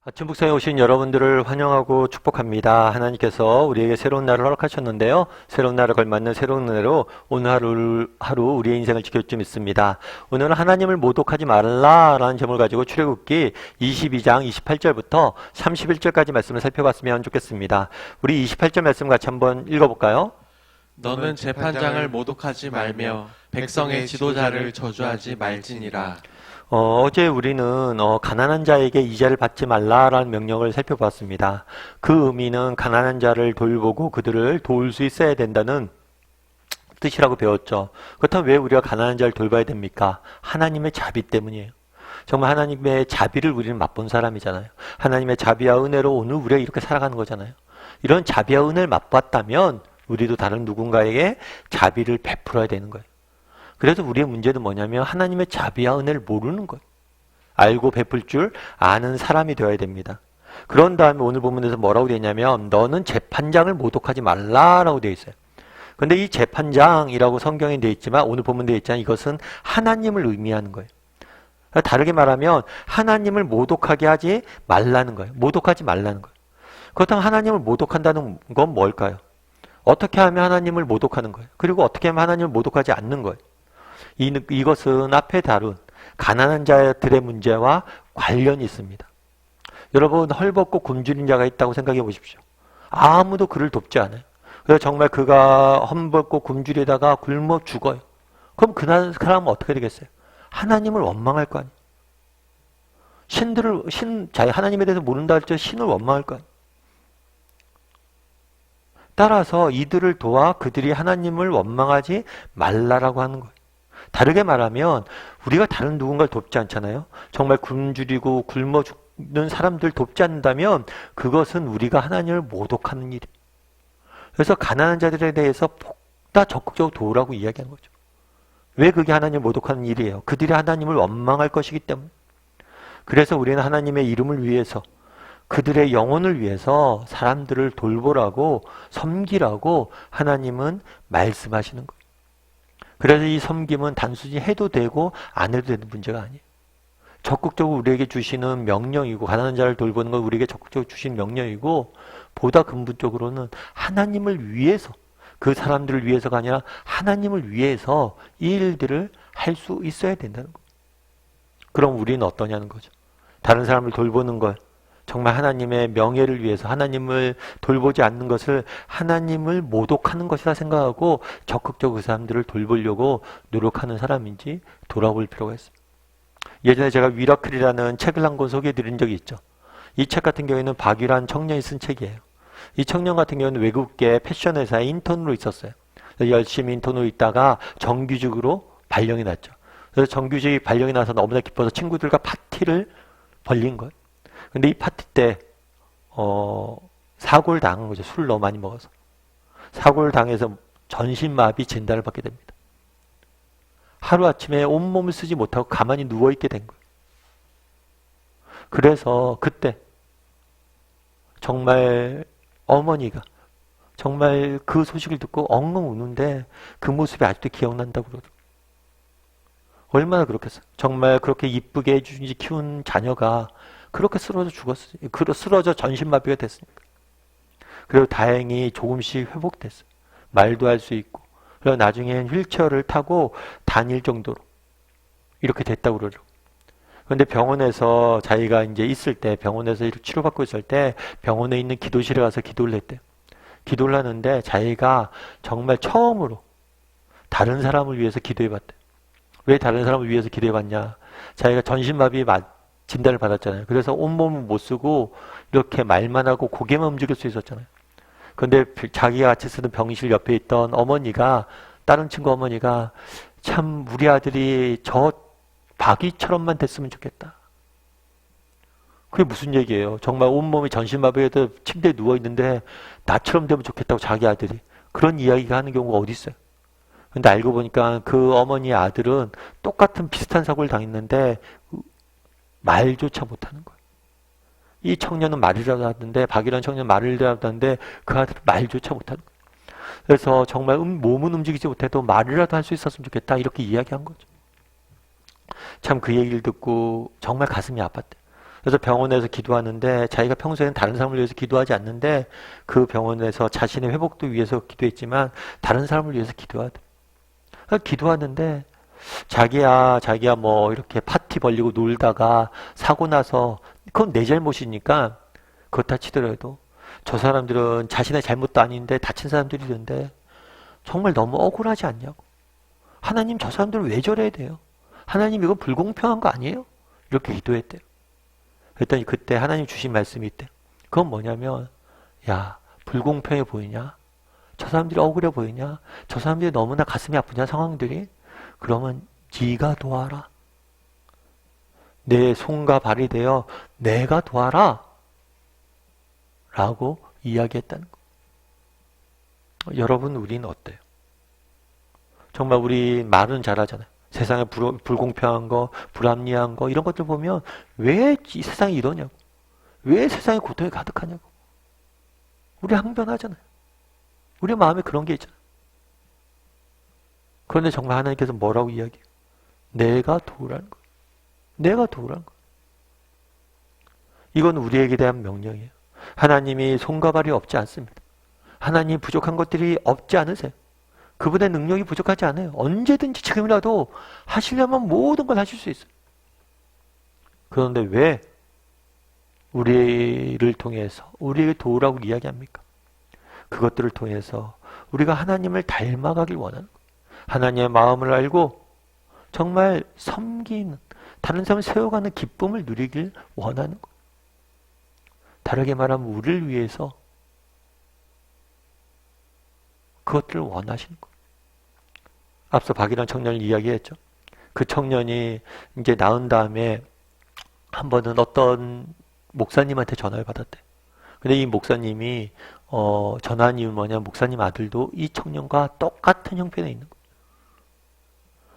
아침 북성에 오신 여러분들을 환영하고 축복합니다. 하나님께서 우리에게 새로운 날을 허락하셨는데요. 새로운 날을 걸맞는 새로운 은혜로 오늘 하루 우리의 인생을 지킬 줄 믿습니다. 오늘은 하나님을 모독하지 말라라는 제목을 가지고 출애굽기 22장 28절부터 31절까지 말씀을 살펴봤으면 좋겠습니다. 우리 28절 말씀 같이 한번 읽어볼까요? 너는 재판장을 모독하지 말며 백성의 지도자를 저주하지 말지니라. 어제 우리는 가난한 자에게 이자를 받지 말라라는 명령을 살펴봤습니다. 그 의미는 가난한 자를 돌보고 그들을 도울 수 있어야 된다는 뜻이라고 배웠죠. 그렇다면 왜 우리가 가난한 자를 돌봐야 됩니까? 하나님의 자비 때문이에요. 정말 하나님의 자비를 우리는 맛본 사람이잖아요. 하나님의 자비와 은혜로 오늘 우리가 이렇게 살아가는 거잖아요. 이런 자비와 은혜를 맛봤다면 우리도 다른 누군가에게 자비를 베풀어야 되는 거예요. 그래서 우리의 문제는 뭐냐면 하나님의 자비와 은혜를 모르는 거예요. 알고 베풀 줄 아는 사람이 되어야 됩니다. 그런 다음에 오늘 본문에서 뭐라고 되어 있냐면 너는 재판장을 모독하지 말라라고 되어 있어요. 근데 이 재판장이라고 성경에 되어 있지만 오늘 본문에 되어 있잖아요. 이것은 하나님을 의미하는 거예요. 다르게 말하면 하나님을 모독하게 하지 말라는 거예요. 모독하지 말라는 거예요. 그렇다면 하나님을 모독한다는 건 뭘까요? 어떻게 하면 하나님을 모독하는 거예요? 그리고 어떻게 하면 하나님을 모독하지 않는 거예요? 이것은 앞에 다룬 가난한 자들의 문제와 관련이 있습니다. 여러분 헐벗고 굶주린 자가 있다고 생각해 보십시오. 아무도 그를 돕지 않아요. 그래서 정말 그가 헐벗고 굶주리다가 굶어 죽어요. 그럼 그 사람은 어떻게 되겠어요? 하나님을 원망할 거 아니에요. 하나님에 대해서 모른다 할지 신을 원망할 거 아니에요. 따라서 이들을 도와 그들이 하나님을 원망하지 말라라고 하는 거예요. 다르게 말하면 우리가 다른 누군가를 돕지 않잖아요. 정말 굶주리고 굶어 죽는 사람들 돕지 않는다면 그것은 우리가 하나님을 모독하는 일이에요. 그래서 가난한 자들에 대해서 보다 적극적으로 도우라고 이야기하는 거죠. 왜 그게 하나님을 모독하는 일이에요? 그들이 하나님을 원망할 것이기 때문에. 그래서 우리는 하나님의 이름을 위해서 그들의 영혼을 위해서 사람들을 돌보라고 섬기라고 하나님은 말씀하시는 거예요. 그래서 이 섬김은 단순히 해도 되고 안 해도 되는 문제가 아니에요. 적극적으로 우리에게 주시는 명령이고 가난한 자를 돌보는 건 우리에게 적극적으로 주신 명령이고 보다 근본적으로는 하나님을 위해서 그 사람들을 위해서가 아니라 하나님을 위해서 이 일들을 할 수 있어야 된다는 거예요. 그럼 우리는 어떠냐는 거죠. 다른 사람을 돌보는 걸 정말 하나님의 명예를 위해서 하나님을 돌보지 않는 것을 하나님을 모독하는 것이라 생각하고 적극적으로 그 사람들을 돌보려고 노력하는 사람인지 돌아볼 필요가 있습니다. 예전에 제가 미라클이라는 책을 한 권 소개해 드린 적이 있죠. 이 책 같은 경우에는 박유란 청년이 쓴 책이에요. 이 청년 같은 경우는 외국계 패션 회사에 인턴으로 있었어요. 열심히 인턴으로 있다가 정규직으로 발령이 났죠. 그래서 정규직 발령이 나서 너무나 기뻐서 친구들과 파티를 벌린 거예요. 근데 이 파티 때 사고를 당한 거죠. 술을 너무 많이 먹어서. 사고를 당해서 전신마비 진단을 받게 됩니다. 하루아침에 온몸을 쓰지 못하고 가만히 누워있게 된 거예요. 그래서 그때 정말 어머니가 정말 그 소식을 듣고 엉엉 우는데 그 모습이 아직도 기억난다고 그러더라고요. 얼마나 그렇겠어요. 정말 그렇게 이쁘게 해주지 키운 자녀가 그렇게 쓰러져 죽었어요. 쓰러져 전신마비가 됐으니까. 그리고 다행히 조금씩 회복됐어요. 말도 할 수 있고. 그리고 나중엔 휠체어를 타고 다닐 정도로 이렇게 됐다고 그러죠. 그런데 병원에서 자기가 이제 있을 때, 병원에서 치료받고 있을 때 병원에 있는 기도실에 가서 기도를 했대요. 기도를 하는데 자기가 정말 처음으로 다른 사람을 위해서 기도해봤대요. 왜 다른 사람을 위해서 기도해봤냐? 자기가 전신마비 진단을 받았잖아요. 그래서 온몸을 못 쓰고 이렇게 말만 하고 고개만 움직일 수 있었잖아요. 그런데 자기가 같이 쓰는 병실 옆에 있던 어머니가, 다른 친구 어머니가 참 우리 아들이 저 박이처럼만 됐으면 좋겠다. 그게 무슨 얘기예요? 정말 온몸이 전신마비에도 침대에 누워있는데 나처럼 되면 좋겠다고 자기 아들이. 그런 이야기가 하는 경우가 어디 있어요? 근데 알고 보니까 그 어머니의 아들은 똑같은 비슷한 사고를 당했는데 말조차 못하는 거예요. 이 청년은 말이라도 하던데, 박이라는 청년은 말이라도 하는데 그 아들은 말조차 못하는 거예요. 그래서 정말 몸은 움직이지 못해도 말이라도 할 수 있었으면 좋겠다 이렇게 이야기한 거죠. 참 그 얘기를 듣고 정말 가슴이 아팠대요. 그래서 병원에서 기도하는데 자기가 평소에는 다른 사람을 위해서 기도하지 않는데 그 병원에서 자신의 회복도 위해서 기도했지만 다른 사람을 위해서 기도하대. 기도하는데 자기야 뭐 이렇게 파티 벌리고 놀다가 사고 나서 그건 내 잘못이니까 그렇다 치더라도 저 사람들은 자신의 잘못도 아닌데 다친 사람들이던데 정말 너무 억울하지 않냐고. 하나님 저 사람들을 왜 저래야 돼요? 하나님 이거 불공평한 거 아니에요? 이렇게 기도했대요. 그랬더니 그때 하나님 주신 말씀이 있대. 그건 뭐냐면 야 불공평해 보이냐? 저 사람들이 억울해 보이냐? 저 사람들이 너무나 가슴이 아프냐 상황들이? 그러면 네가 도와라. 내 손과 발이 되어 내가 도와라. 라고 이야기했다는 거. 여러분 우리는 어때요? 정말 우리 말은 잘하잖아요. 세상에 불공평한 거, 불합리한 거 이런 것들 보면 왜 이 세상이 이러냐고. 왜 세상에 고통이 가득하냐고. 우리 항변하잖아요. 우리 마음에 그런 게 있잖아요. 그런데 정말 하나님께서 뭐라고 이야기해요? 내가 도우라는 거예요. 내가 도우라는 거예요. 이건 우리에게 대한 명령이에요. 하나님이 손과 발이 없지 않습니다. 하나님 부족한 것들이 없지 않으세요. 그분의 능력이 부족하지 않아요. 언제든지 지금이라도 하시려면 모든 걸 하실 수 있어요. 그런데 왜 우리를 통해서 우리에게 도우라고 이야기합니까? 그것들을 통해서 우리가 하나님을 닮아가길 원하는 거예요. 하나님의 마음을 알고 정말 섬기는, 다른 사람을 세워가는 기쁨을 누리길 원하는 거예요. 다르게 말하면 우리를 위해서 그것들을 원하시는 거예요. 앞서 박이란 청년을 이야기했죠. 그 청년이 이제 낳은 다음에 한 번은 어떤 목사님한테 전화를 받았대. 근데 이 목사님이 전화한 이유는 뭐냐면 목사님 아들도 이 청년과 똑같은 형편에 있는 거예요.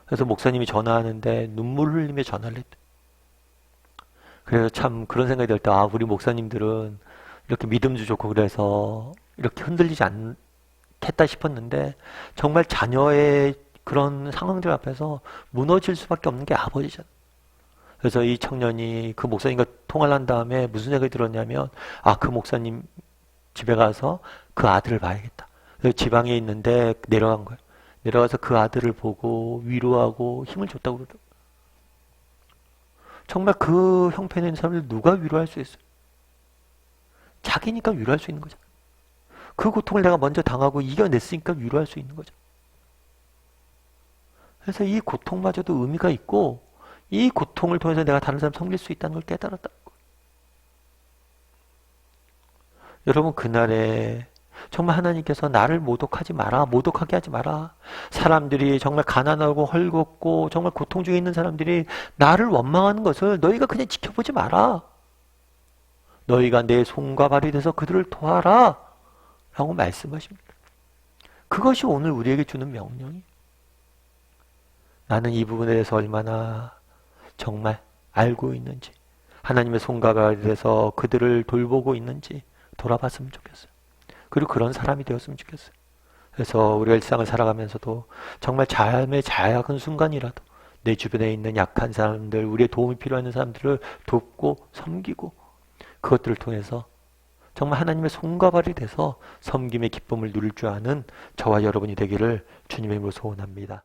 그래서 목사님이 전화하는데 눈물 흘리며 전화를 했대. 그래서 참 그런 생각이 들 때, 아, 우리 목사님들은 이렇게 믿음도 좋고 그래서 이렇게 흔들리지 않겠다 싶었는데 정말 자녀의 그런 상황들 앞에서 무너질 수밖에 없는 게 아버지잖아. 그래서 이 청년이 그 목사님과 통화를 한 다음에 무슨 생각이 들었냐면, 아, 그 목사님 집에 가서 그 아들을 봐야겠다. 그래서 지방에 있는데 내려간 거예요. 내려가서 그 아들을 보고 위로하고 힘을 줬다고 그러더라고요. 정말 그 형편에 있는 사람들 누가 위로할 수 있어요? 자기니까 위로할 수 있는 거잖아. 그 고통을 내가 먼저 당하고 이겨냈으니까 위로할 수 있는 거죠. 그래서 이 고통마저도 의미가 있고 이 고통을 통해서 내가 다른 사람 섬길 수 있다는 걸 깨달았다. 여러분 그날에 정말 하나님께서 나를 모독하지 마라. 모독하게 하지 마라. 사람들이 정말 가난하고 헐겁고 정말 고통 중에 있는 사람들이 나를 원망하는 것을 너희가 그냥 지켜보지 마라. 너희가 내 손과 발이 돼서 그들을 도와라. 라고 말씀하십니다. 그것이 오늘 우리에게 주는 명령이에요. 나는 이 부분에 대해서 얼마나 정말 알고 있는지, 하나님의 손과 발이 돼서 그들을 돌보고 있는지 돌아봤으면 좋겠어요. 그리고 그런 사람이 되었으면 좋겠어요. 그래서 우리가 일상을 살아가면서도 정말 삶의 작은 순간이라도 내 주변에 있는 약한 사람들, 우리의 도움이 필요한 사람들을 돕고 섬기고 그것들을 통해서 정말 하나님의 손과 발이 돼서 섬김의 기쁨을 누릴 줄 아는 저와 여러분이 되기를 주님의 이름으로 소원합니다.